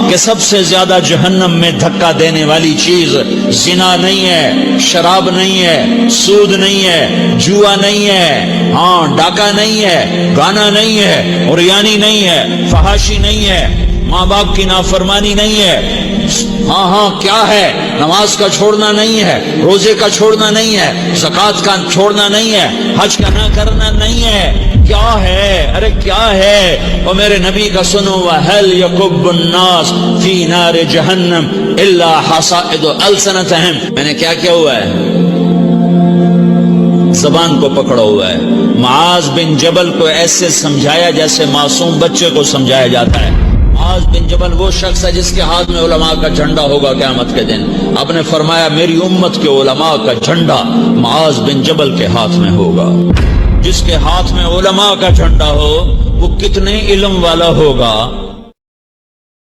کہ سب سے زیادہ جہنم میں دھکا دینے والی چیز زنا نہیں ہے، شراب نہیں ہے، سود نہیں ہے، جوا نہیں ہے، ہاں ڈاکہ نہیں ہے، گانا نہیں ہے، عریانی نہیں ہے، فحاشی نہیں ہے، ماں باپ کی نافرمانی نہیں ہے، ہاں کیا ہے، نماز کا چھوڑنا نہیں ہے، روزے کا چھوڑنا نہیں ہے، زکوٰۃ کا چھوڑنا نہیں ہے، حج کا نہ کرنا نہیں ہے، کیا ہے، ارے کیا ہے؟ اور میرے نبی کا سنو، وَهَلْ يَكُبُّ النَّاسُ فِي نَارِ جَهَنَّمَ إِلَّا حَصَائِدُ أَلْسِنَتِهِمْ۔ میں نے کیا ہوا ہے؟ زبان کو پکڑا ہوا ہے۔ معاذ بن جبل کو ایسے سمجھایا جیسے معصوم بچے کو سمجھایا جاتا ہے۔ معاذ بن جبل وہ شخص ہے جس کے ہاتھ میں علماء کا جھنڈا ہوگا قیامت کے دن۔ آپ نے فرمایا میری امت کے علماء کا جھنڈا معاذ بن جبل کے ہاتھ میں ہوگا۔ جس کے ہاتھ میں علماء کا جھنڈا ہو وہ کتنے علم والا ہوگا،